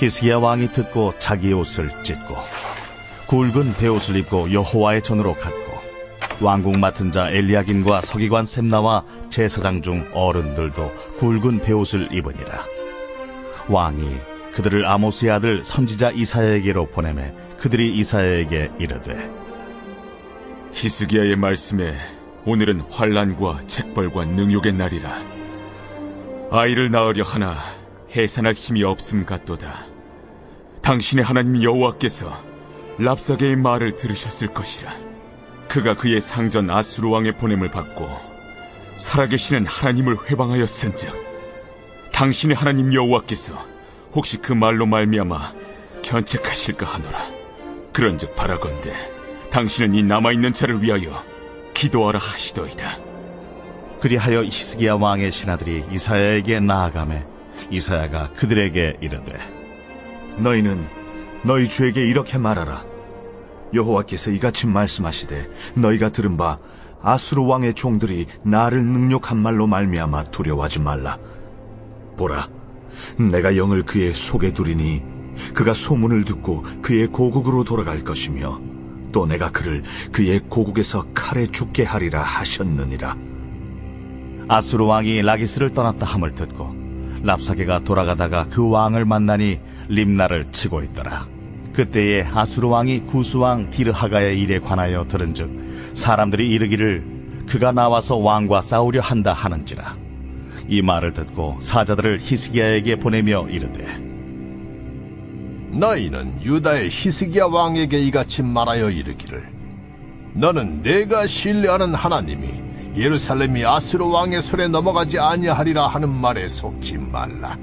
히스기야 왕이 듣고 자기 옷을 찢고 굵은 베옷을 입고 여호와의 전으로 갔고, 왕궁 맡은 자 엘리야김과 서기관 셈나와 제사장 중 어른들도 굵은 베옷을 입으니라. 왕이 그들을 아모스의 아들 선지자 이사야에게로 보내매 그들이 이사야에게 이르되, 히스기야의 말씀에 오늘은 환난과 책벌과 능욕의 날이라. 아이를 낳으려 하나 해산할 힘이 없음 같도다. 당신의 하나님 여호와께서 랍사게의 말을 들으셨을 것이라. 그가 그의 상전 아수르 왕의 보냄을 받고 살아계시는 하나님을 회방하였은즉 당신의 하나님 여호와께서 혹시 그 말로 말미암아 견책하실까 하노라. 그런즉 바라건대 당신은 이 남아있는 자를 위하여 기도하라 하시더이다. 그리하여 히스기야 왕의 신하들이 이사야에게 나아가매 이사야가 그들에게 이르되, 너희는 너희 주에게 이렇게 말하라. 여호와께서 이같이 말씀하시되 너희가 들은 바 아수르 왕의 종들이 나를 능욕한 말로 말미암아 두려워하지 말라. 보라, 내가 영을 그의 속에 두리니 그가 소문을 듣고 그의 고국으로 돌아갈 것이며 또 내가 그를 그의 고국에서 칼에 죽게 하리라 하셨느니라. 아수르 왕이 라기스를 떠났다 함을 듣고 랍사게가 돌아가다가 그 왕을 만나니 림나를 치고 있더라. 그때에 아수르 왕이 구스왕 디르하가의 일에 관하여 들은즉 사람들이 이르기를 그가 나와서 왕과 싸우려 한다 하는지라. 이 말을 듣고 사자들을 히스기야에게 보내며 이르되, 너희는 유다의 히스기야 왕에게 이같이 말하여 이르기를, 너는 내가 신뢰하는 하나님이 예루살렘이 아수르 왕의 손에 넘어가지 아니하리라 하는 말에 속지 말라.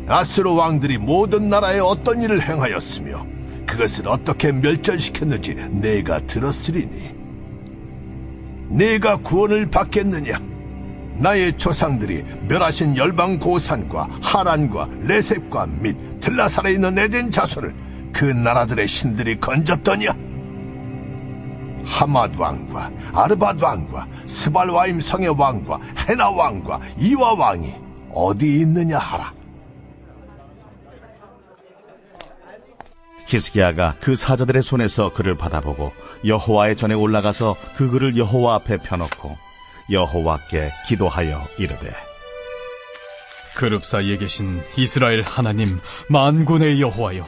아수르 왕들이 모든 나라에 어떤 일을 행하였으며 그것을 어떻게 멸절시켰는지 내가 들었으리니 내가 구원을 받겠느냐? 나의 조상들이 멸하신 열방 고산과 하란과 레셉과 및 들라살에 있는 에덴 자손을 그 나라들의 신들이 건졌더냐? 하맛 왕과 아르밧 왕과 스발와임 성의 왕과 헤나 왕과 이와 왕이 어디 있느냐 하라. 히스기야가 그 사자들의 손에서 글을 받아보고 여호와의 전에 올라가서 그 글을 여호와 앞에 펴놓고 여호와께 기도하여 이르되, 그룹 사이에 계신 이스라엘 하나님 만군의 여호와여,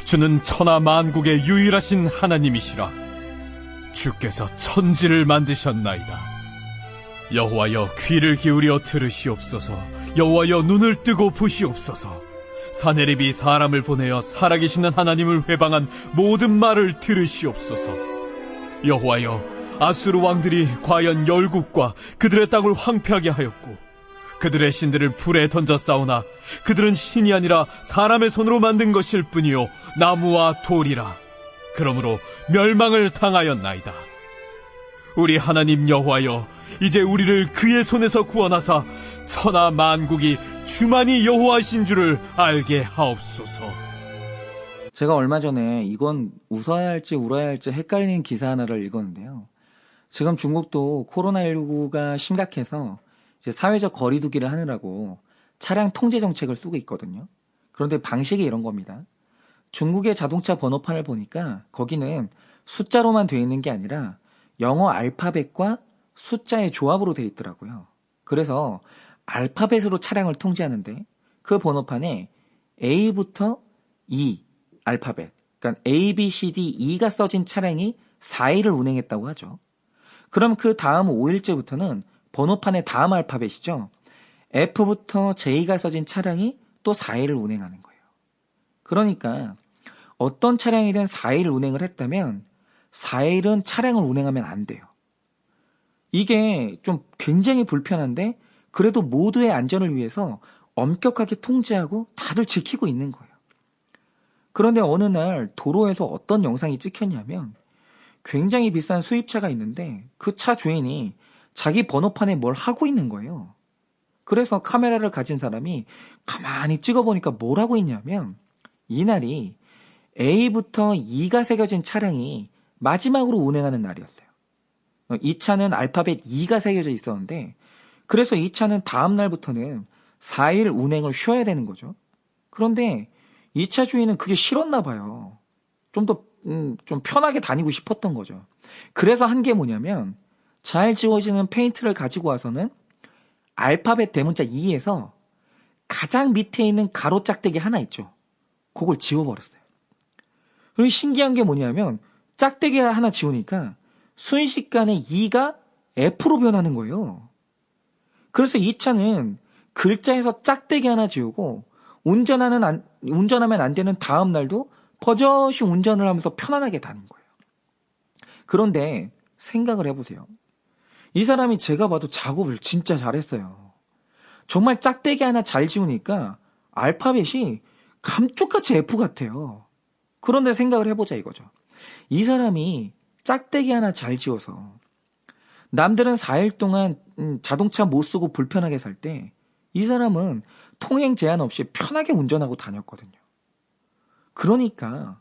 주는 천하 만국의 유일하신 하나님이시라. 주께서 천지를 만드셨나이다. 여호와여, 귀를 기울여 들으시옵소서. 여호와여, 눈을 뜨고 보시옵소서. 사네립이 사람을 보내어 살아계시는 하나님을 회방한 모든 말을 들으시옵소서. 여호와여, 아수르 왕들이 과연 열국과 그들의 땅을 황폐하게 하였고 그들의 신들을 불에 던져 싸우나 그들은 신이 아니라 사람의 손으로 만든 것일 뿐이요 나무와 돌이라. 그러므로 멸망을 당하였나이다. 우리 하나님 여호와여, 이제 우리를 그의 손에서 구원하사 천하 만국이 주만이 여호와이신 줄을 알게 하옵소서. 제가 얼마 전에 이건 웃어야 할지 울어야 할지 헷갈리는 기사 하나를 읽었는데요. 지금 중국도 코로나19가 심각해서 이제 사회적 거리두기를 하느라고 차량 통제 정책을 쓰고 있거든요. 그런데 방식이 이런 겁니다. 중국의 자동차 번호판을 보니까 거기는 숫자로만 되어 있는 게 아니라 영어 알파벳과 숫자의 조합으로 되어 있더라고요. 그래서 알파벳으로 차량을 통제하는데 그 번호판에 A부터 E 알파벳, 그러니까 A, B, C, D, E가 써진 차량이 4일을 운행했다고 하죠. 그럼 그 다음 5일째부터는 번호판의 다음 알파벳이죠. F부터 J가 써진 차량이 또 4일을 운행하는 거예요. 그러니까 어떤 차량이든 4일 운행을 했다면 4일은 차량을 운행하면 안 돼요. 이게 좀 굉장히 불편한데 그래도 모두의 안전을 위해서 엄격하게 통제하고 다들 지키고 있는 거예요. 그런데 어느 날 도로에서 어떤 영상이 찍혔냐면 굉장히 비싼 수입차가 있는데 그 차 주인이 자기 번호판에 뭘 하고 있는 거예요. 그래서 카메라를 가진 사람이 가만히 찍어보니까 뭘 하고 있냐면 이날이 A부터 E가 새겨진 차량이 마지막으로 운행하는 날이었어요. 이 차는 알파벳 E가 새겨져 있었는데 그래서 이 차는 다음 날부터는 4일 운행을 쉬어야 되는 거죠. 그런데 2차 주인은 그게 싫었나 봐요. 좀 편하게 다니고 싶었던 거죠. 그래서 한 게 뭐냐면 잘 지워지는 페인트를 가지고 와서는 알파벳 대문자 E에서 가장 밑에 있는 가로 짝대기 하나 있죠. 그걸 지워버렸어요. 그리고 신기한 게 뭐냐면 짝대기 하나 지우니까 순식간에 E가 F로 변하는 거예요. 그래서 이 차는 글자에서 짝대기 하나 지우고 운전하면 안 되는 다음 날도 버젓이 운전을 하면서 편안하게 다닌 거예요. 그런데 생각을 해보세요. 이 사람이 제가 봐도 작업을 진짜 잘했어요. 정말 짝대기 하나 잘 지우니까 알파벳이 감쪽같이 F 같아요. 그런데 생각을 해보자 이거죠. 이 사람이 짝대기 하나 잘 지워서 남들은 4일 동안 자동차 못 쓰고 불편하게 살 때 이 사람은 통행 제한 없이 편하게 운전하고 다녔거든요. 그러니까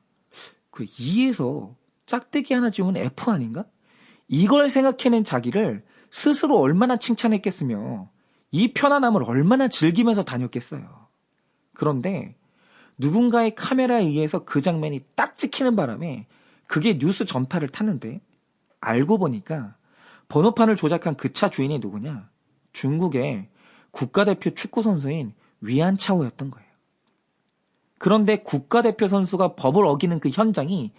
그 2에서 짝대기 하나 지우면 F 아닌가? 이걸 생각해낸 자기를 스스로 얼마나 칭찬했겠으며 이 편안함을 얼마나 즐기면서 다녔겠어요. 그런데 누군가의 카메라에 의해서 그 장면이 딱 찍히는 바람에 그게 뉴스 전파를 탔는데 알고 보니까 번호판을 조작한 그 차 주인이 누구냐? 중국의 국가대표 축구 선수인 위안차오였던 거예요. 그런데 국가대표 선수가 법을 어기는 그 현장이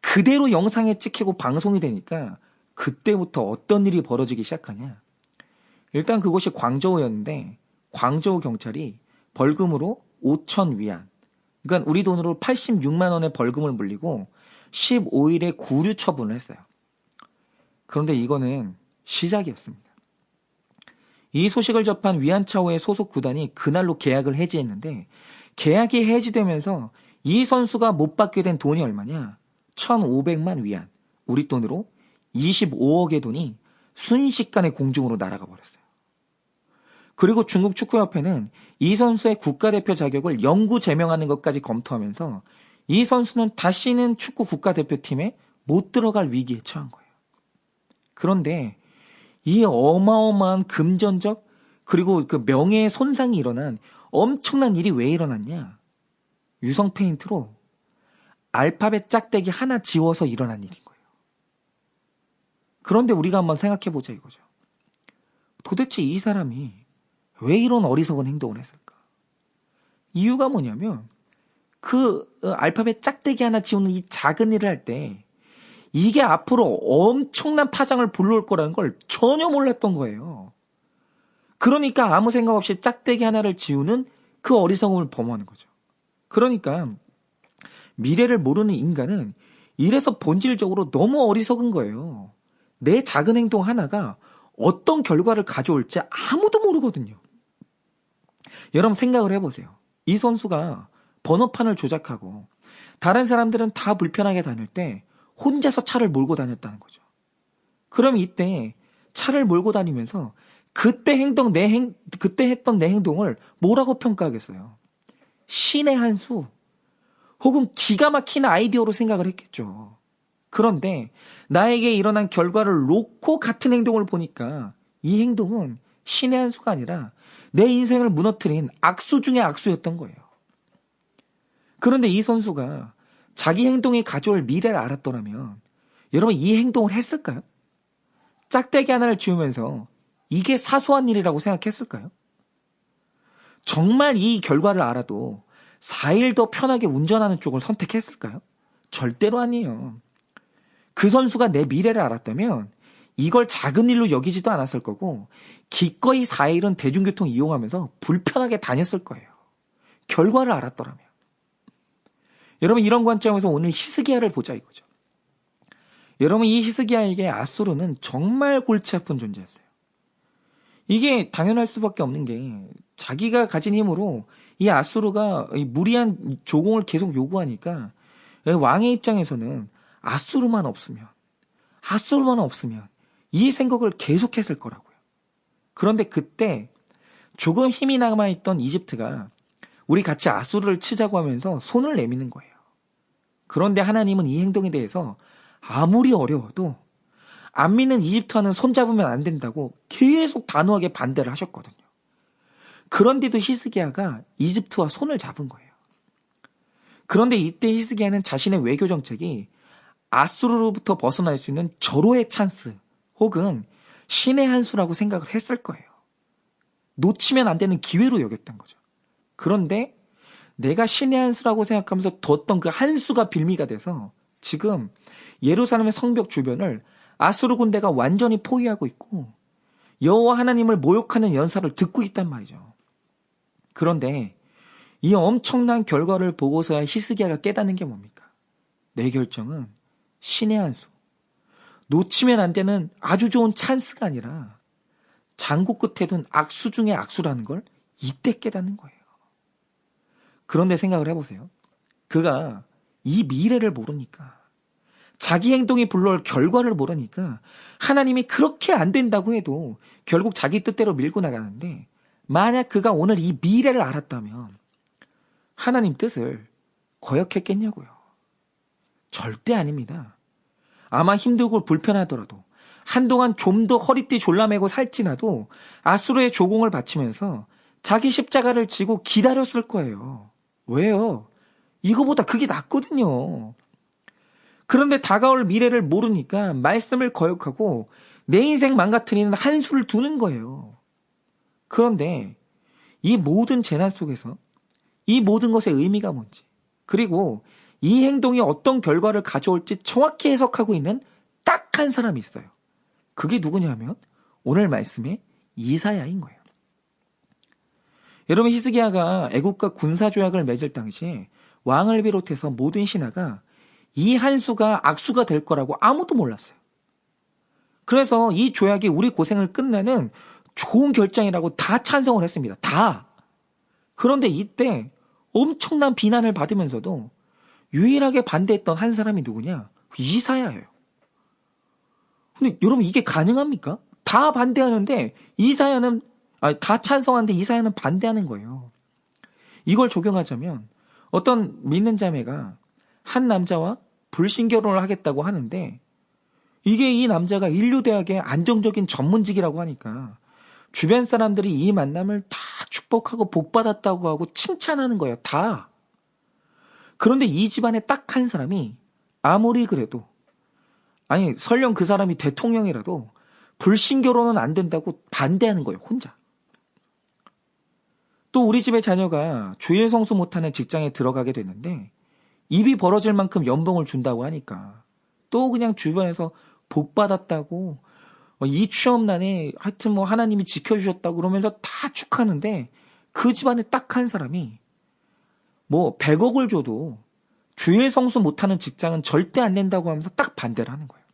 그대로 영상에 찍히고 방송이 되니까 그때부터 어떤 일이 벌어지기 시작하냐. 일단 그곳이 광저우였는데 광저우 경찰이 벌금으로 5천 위안, 그러니까 우리 돈으로 86만 원의 벌금을 물리고 15일의 구류 처분을 했어요. 그런데 이거는 시작이었습니다. 이 소식을 접한 위안차오의 소속 구단이 그날로 계약을 해지했는데 계약이 해지되면서 이 선수가 못 받게 된 돈이 얼마냐? 1,500만 위안, 우리 돈으로 25억의 돈이 순식간에 공중으로 날아가 버렸어요. 그리고 중국 축구협회는 이 선수의 국가대표 자격을 영구 제명하는 것까지 검토하면서 이 선수는 다시는 축구 국가대표팀에 못 들어갈 위기에 처한 거예요. 그런데 이 어마어마한 금전적 그리고 그 명예의 손상이 일어난 엄청난 일이 왜 일어났냐? 유성 페인트로 알파벳 짝대기 하나 지워서 일어난 일인 거예요. 그런데 우리가 한번 생각해보자 이거죠. 도대체 이 사람이 왜 이런 어리석은 행동을 했을까? 이유가 뭐냐면 그 알파벳 짝대기 하나 지우는 이 작은 일을 할 때 이게 앞으로 엄청난 파장을 불러올 거라는 걸 전혀 몰랐던 거예요. 그러니까 아무 생각 없이 짝대기 하나를 지우는 그 어리석음을 범하는 거죠. 그러니까 미래를 모르는 인간은 이래서 본질적으로 너무 어리석은 거예요. 내 작은 행동 하나가 어떤 결과를 가져올지 아무도 모르거든요. 여러분 생각을 해보세요. 이 선수가 번호판을 조작하고 다른 사람들은 다 불편하게 다닐 때 혼자서 차를 몰고 다녔다는 거죠. 그럼 이때 차를 몰고 다니면서 그때 했던 내 행동을 뭐라고 평가하겠어요? 신의 한 수, 혹은 기가 막힌 아이디어로 생각을 했겠죠. 그런데 나에게 일어난 결과를 놓고 같은 행동을 보니까 이 행동은 신의 한 수가 아니라 내 인생을 무너뜨린 악수 중의 악수였던 거예요. 그런데 이 선수가 자기 행동이 가져올 미래를 알았더라면 여러분 이 행동을 했을까요? 짝대기 하나를 지우면서 이게 사소한 일이라고 생각했을까요? 정말 이 결과를 알아도 4일 더 편하게 운전하는 쪽을 선택했을까요? 절대로 아니에요. 그 선수가 내 미래를 알았다면 이걸 작은 일로 여기지도 않았을 거고 기꺼이 4일은 대중교통 이용하면서 불편하게 다녔을 거예요. 결과를 알았더라면. 여러분 이런 관점에서 오늘 히스기야를 보자 이거죠. 여러분 이 히스기야에게 아수르는 정말 골치 아픈 존재였어요. 이게 당연할 수밖에 없는 게 자기가 가진 힘으로 이 아수르가 무리한 조공을 계속 요구하니까 왕의 입장에서는 아수르만 없으면 이 생각을 계속했을 거라고요. 그런데 그때 조금 힘이 남아있던 이집트가 우리 같이 아수르를 치자고 하면서 손을 내미는 거예요. 그런데 하나님은 이 행동에 대해서 아무리 어려워도 안 믿는 이집트와는 손잡으면 안 된다고 계속 단호하게 반대를 하셨거든요. 그런데도 히스기야가 이집트와 손을 잡은 거예요. 그런데 이때 히스기야는 자신의 외교 정책이 아수르로부터 벗어날 수 있는 절호의 찬스 혹은 신의 한 수라고 생각을 했을 거예요. 놓치면 안 되는 기회로 여겼던 거죠. 그런데 내가 신의 한 수라고 생각하면서 뒀던 그 한 수가 빌미가 돼서 지금 예루살렘의 성벽 주변을 아수르 군대가 완전히 포위하고 있고 여호와 하나님을 모욕하는 연사를 듣고 있단 말이죠. 그런데 이 엄청난 결과를 보고서야 히스기야가 깨닫는 게 뭡니까? 내 결정은 신의 한 수. 놓치면 안 되는 아주 좋은 찬스가 아니라 장고 끝에 둔 악수 중에 악수라는 걸 이때 깨닫는 거예요. 그런데 생각을 해보세요. 그가 이 미래를 모르니까, 자기 행동이 불러올 결과를 모르니까 하나님이 그렇게 안 된다고 해도 결국 자기 뜻대로 밀고 나가는데, 만약 그가 오늘 이 미래를 알았다면 하나님 뜻을 거역했겠냐고요. 절대 아닙니다. 아마 힘들고 불편하더라도 한동안 좀 더 허리띠 졸라매고 살찌나도 아수르의 조공을 바치면서 자기 십자가를 지고 기다렸을 거예요. 왜요? 이거보다 그게 낫거든요. 그런데 다가올 미래를 모르니까 말씀을 거역하고 내 인생 망가뜨리는 한 수를 두는 거예요. 그런데 이 모든 재난 속에서 이 모든 것의 의미가 뭔지, 그리고 이 행동이 어떤 결과를 가져올지 정확히 해석하고 있는 딱 한 사람이 있어요. 그게 누구냐면 오늘 말씀의 이사야인 거예요. 여러분, 히스기야가 애국과 군사조약을 맺을 당시에 왕을 비롯해서 모든 신하가 이 한 수가 악수가 될 거라고 아무도 몰랐어요. 그래서 이 조약이 우리 고생을 끝내는 좋은 결정이라고 다 찬성을 했습니다. 다. 그런데 이때 엄청난 비난을 받으면서도 유일하게 반대했던 한 사람이 누구냐? 이사야예요. 근데 여러분, 이게 가능합니까? 다 반대하는데 다 찬성하는데 이사야는 반대하는 거예요. 이걸 적용하자면 어떤 믿는 자매가 한 남자와 불신 결혼을 하겠다고 하는데, 이게 이 남자가 인류대학의 안정적인 전문직이라고 하니까 주변 사람들이 이 만남을 다 축복하고 복받았다고 하고 칭찬하는 거예요. 다. 그런데 이 집안에 딱 한 사람이 아무리 그래도, 아니 설령 그 사람이 대통령이라도 불신 결혼은 안 된다고 반대하는 거예요. 혼자. 또 우리 집의 자녀가 주일 성수 못하는 직장에 들어가게 됐는데 입이 벌어질 만큼 연봉을 준다고 하니까 또 그냥 주변에서 복 받았다고, 이 취업난에 하여튼 뭐 하나님이 지켜주셨다고 그러면서 다 축하하는데, 그 집안에 딱 한 사람이 뭐 100억을 줘도 주일 성수 못하는 직장은 절대 안 낸다고 하면서 딱 반대를 하는 거예요.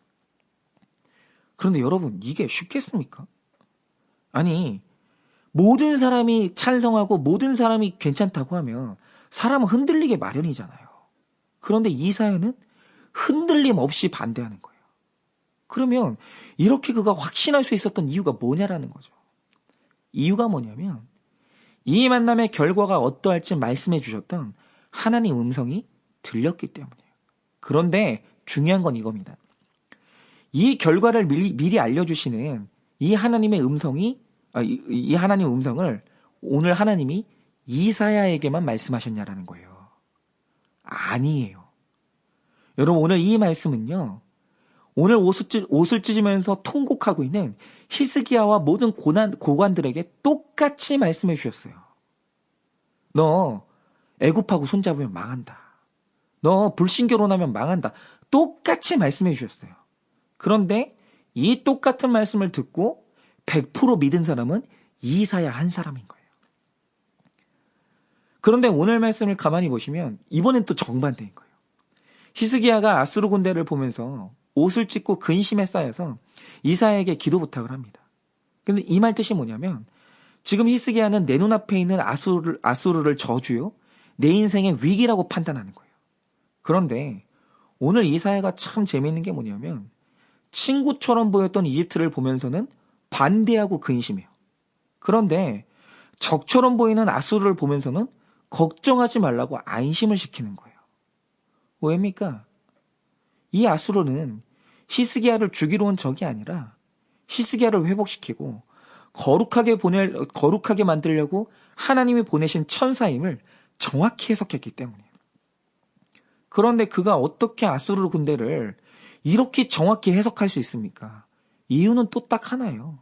그런데 여러분, 이게 쉽겠습니까? 아니, 모든 사람이 찬성하고 모든 사람이 괜찮다고 하면 사람은 흔들리게 마련이잖아요. 그런데 이사야는 흔들림 없이 반대하는 거예요. 그러면 이렇게 그가 확신할 수 있었던 이유가 뭐냐라는 거죠. 이유가 뭐냐면 이 만남의 결과가 어떠할지 말씀해 주셨던 하나님 음성이 들렸기 때문이에요. 그런데 중요한 건 이겁니다. 이 결과를 미리 알려주시는 이 하나님의 음성이, 이 하나님 음성을 오늘 하나님이 이사야에게만 말씀하셨냐라는 거예요. 아니에요. 여러분, 오늘 이 말씀은요, 오늘 옷을 찢으면서 통곡하고 있는 히스기야와 모든 고관들에게 똑같이 말씀해 주셨어요. 너 애굽하고 손잡으면 망한다. 너 불신 결혼하면 망한다. 똑같이 말씀해 주셨어요. 그런데 이 똑같은 말씀을 듣고 100% 믿은 사람은 이사야 한 사람인 거예요. 그런데 오늘 말씀을 가만히 보시면 이번엔 또 정반대인 거예요. 히스기야가 아수르 군대를 보면서 옷을 찢고 근심에 쌓여서 이사야에게 기도 부탁을 합니다. 근데 이 말 뜻이 뭐냐면, 지금 히스기야는 내 눈앞에 있는 아수르를 저주요, 내 인생의 위기라고 판단하는 거예요. 그런데 오늘 이사야가 참 재미있는 게 뭐냐면, 친구처럼 보였던 이집트를 보면서는 반대하고 근심해요. 그런데 적처럼 보이는 아수르를 보면서는 걱정하지 말라고 안심을 시키는 거예요. 왜입니까? 이 아수르는 히스기야를 죽이러 온 적이 아니라 히스기야를 회복시키고 거룩하게 만들려고 하나님이 보내신 천사임을 정확히 해석했기 때문이에요. 그런데 그가 어떻게 아수르 군대를 이렇게 정확히 해석할 수 있습니까? 이유는 또 딱 하나예요.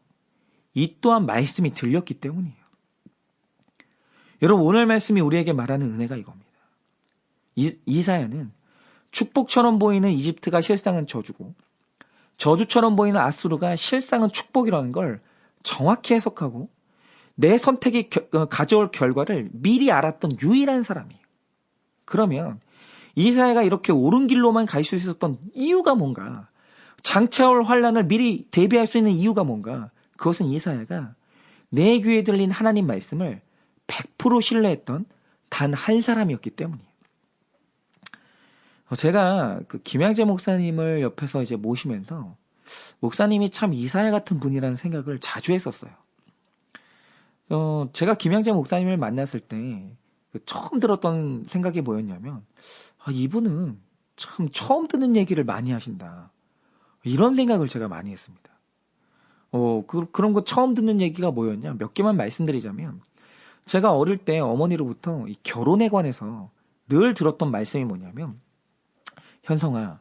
이 또한 말씀이 들렸기 때문이에요. 여러분, 오늘 말씀이 우리에게 말하는 은혜가 이겁니다. 이사야는 축복처럼 보이는 이집트가 실상은 저주고 저주처럼 보이는 아수르가 실상은 축복이라는 걸 정확히 해석하고 내 선택이 가져올 결과를 미리 알았던 유일한 사람이에요. 그러면 이사야가 이렇게 옳은 길로만 갈 수 있었던 이유가 뭔가? 장차 올 환란을 미리 대비할 수 있는 이유가 뭔가? 그것은 이사야가 내 귀에 들린 하나님 말씀을 100% 신뢰했던 단 한 사람이었기 때문이에요. 제가 그 김양재 목사님을 옆에서 이제 모시면서 목사님이 참 이사야 같은 분이라는 생각을 자주 했었어요. 제가 김양재 목사님을 만났을 때 처음 들었던 생각이 뭐였냐면, 이분은 참 처음 듣는 얘기를 많이 하신다. 이런 생각을 제가 많이 했습니다. 그런 거 처음 듣는 얘기가 뭐였냐? 몇 개만 말씀드리자면, 제가 어릴 때 어머니로부터 이 결혼에 관해서 늘 들었던 말씀이 뭐냐면, 현성아,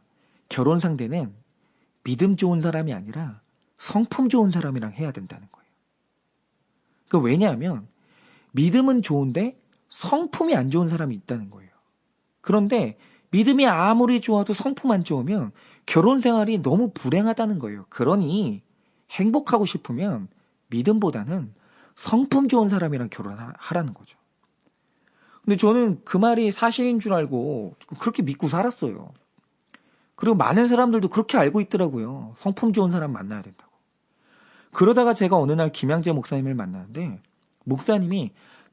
결혼 상대는 믿음 좋은 사람이 아니라 성품 좋은 사람이랑 해야 된다는 거예요. 왜냐하면 믿음은 좋은데 성품이 안 좋은 사람이 있다는 거예요. 그런데 믿음이 아무리 좋아도 성품 안 좋으면 결혼 생활이 너무 불행하다는 거예요. 그러니 행복하고 싶으면 믿음보다는 성품 좋은 사람이랑 결혼하라는 거죠. 근데 저는 그 말이 사실인 줄 알고 그렇게 믿고 살았어요. 그리고 많은 사람들도 그렇게 알고 있더라고요. 성품 좋은 사람 만나야 된다고. 그러다가 제가 어느 날 김양재 목사님을 만나는데 목사님이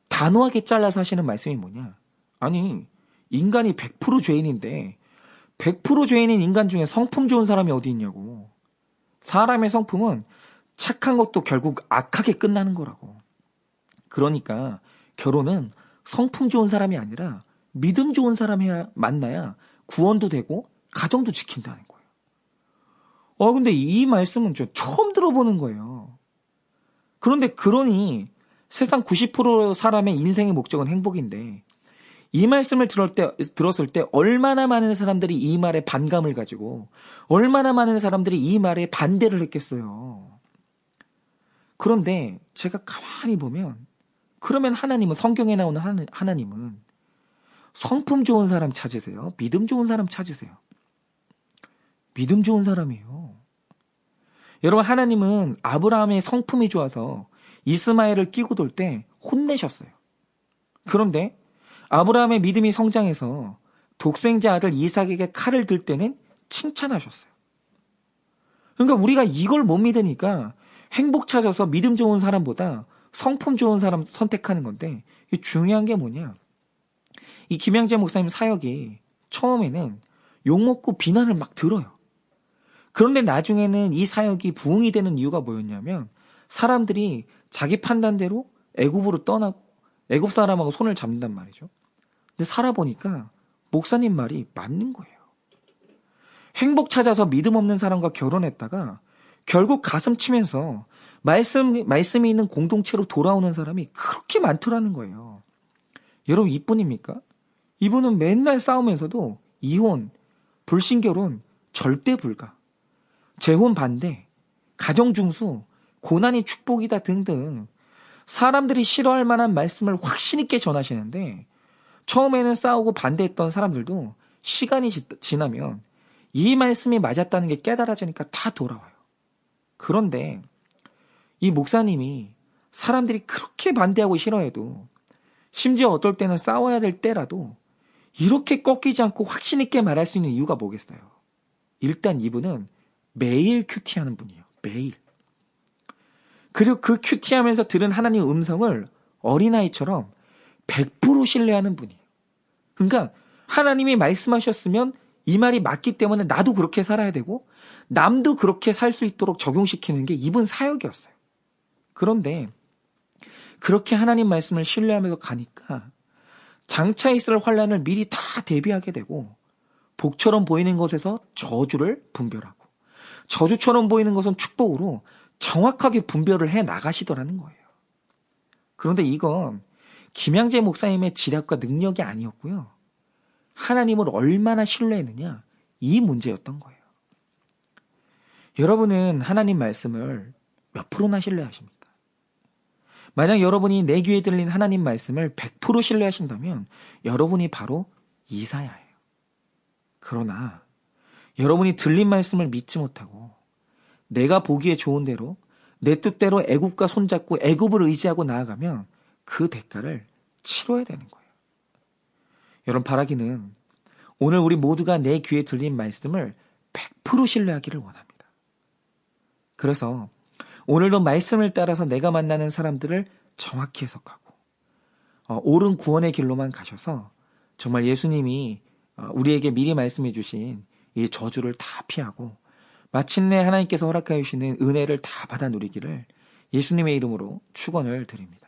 단호하게 잘라서 하시는 말씀이 뭐냐? 아니, 인간이 100% 죄인인데 100% 죄인인 인간 중에 성품 좋은 사람이 어디 있냐고. 사람의 성품은 착한 것도 결국 악하게 끝나는 거라고. 그러니까 결혼은 성품 좋은 사람이 아니라 믿음 좋은 사람이 만나야 구원도 되고 가정도 지킨다는 거예요. 근데 이 말씀은 저 처음 들어보는 거예요. 그런데 그러니 세상 90% 사람의 인생의 목적은 행복인데 이 말씀을 들었을 때 얼마나 많은 사람들이 이 말에 반감을 가지고 얼마나 많은 사람들이 이 말에 반대를 했겠어요. 그런데 제가 가만히 보면 그러면 하나님은, 성경에 나오는 하나님은 성품 좋은 사람 찾으세요? 믿음 좋은 사람 찾으세요? 믿음 좋은 사람이에요. 여러분, 하나님은 아브라함의 성품이 좋아서 이스마엘을 끼고 돌 때 혼내셨어요. 그런데 아브라함의 믿음이 성장해서 독생자 아들 이삭에게 칼을 들 때는 칭찬하셨어요. 그러니까 우리가 이걸 못 믿으니까 행복 찾아서 믿음 좋은 사람보다 성품 좋은 사람 선택하는 건데, 중요한 게 뭐냐? 이 김양재 목사님 사역이 처음에는 욕먹고 비난을 막 들어요. 그런데 나중에는 이 사역이 부흥이 되는 이유가 뭐였냐면 사람들이 자기 판단대로 애굽으로 떠나고 애굽 사람하고 손을 잡는단 말이죠. 근데 살아보니까 목사님 말이 맞는 거예요. 행복 찾아서 믿음 없는 사람과 결혼했다가 결국 가슴 치면서 말씀이 있는 공동체로 돌아오는 사람이 그렇게 많더라는 거예요. 여러분, 이뿐입니까? 이분은 맨날 싸우면서도 이혼, 불신결혼, 절대 불가, 재혼 반대, 가정중수, 고난이 축복이다 등등 사람들이 싫어할 만한 말씀을 확신 있게 전하시는데, 처음에는 싸우고 반대했던 사람들도 시간이 지나면 이 말씀이 맞았다는 게 깨달아지니까 다 돌아와요. 그런데 이 목사님이 사람들이 그렇게 반대하고 싫어해도, 심지어 어떨 때는 싸워야 될 때라도 이렇게 꺾이지 않고 확신 있게 말할 수 있는 이유가 뭐겠어요? 일단 이분은 매일 큐티하는 분이에요. 매일. 그리고 그 큐티하면서 들은 하나님의 음성을 어린아이처럼 100% 신뢰하는 분이에요. 그러니까 하나님이 말씀하셨으면 이 말이 맞기 때문에 나도 그렇게 살아야 되고 남도 그렇게 살 수 있도록 적용시키는 게 이분 사역이었어요. 그런데 그렇게 하나님 말씀을 신뢰하면서 가니까 장차 있을 환란을 미리 다 대비하게 되고, 복처럼 보이는 것에서 저주를 분별하고 저주처럼 보이는 것은 축복으로 정확하게 분별을 해 나가시더라는 거예요. 그런데 이건 김양재 목사님의 지략과 능력이 아니었고요. 하나님을 얼마나 신뢰했느냐, 이 문제였던 거예요. 여러분은 하나님 말씀을 몇 프로나 신뢰하십니까? 만약 여러분이 내 귀에 들린 하나님 말씀을 100% 신뢰하신다면 여러분이 바로 이사야예요. 그러나 여러분이 들린 말씀을 믿지 못하고 내가 보기에 좋은 대로 내 뜻대로 애굽과 손잡고 애굽을 의지하고 나아가면 그 대가를 치러야 되는 거예요. 여러분, 바라기는 오늘 우리 모두가 내 귀에 들린 말씀을 100% 신뢰하기를 원합니다. 그래서 오늘도 말씀을 따라서 내가 만나는 사람들을 정확히 해석하고 옳은 구원의 길로만 가셔서 정말 예수님이 우리에게 미리 말씀해 주신 이 저주를 다 피하고 마침내 하나님께서 허락하여 주시는 은혜를 다 받아 누리기를 예수님의 이름으로 축원을 드립니다.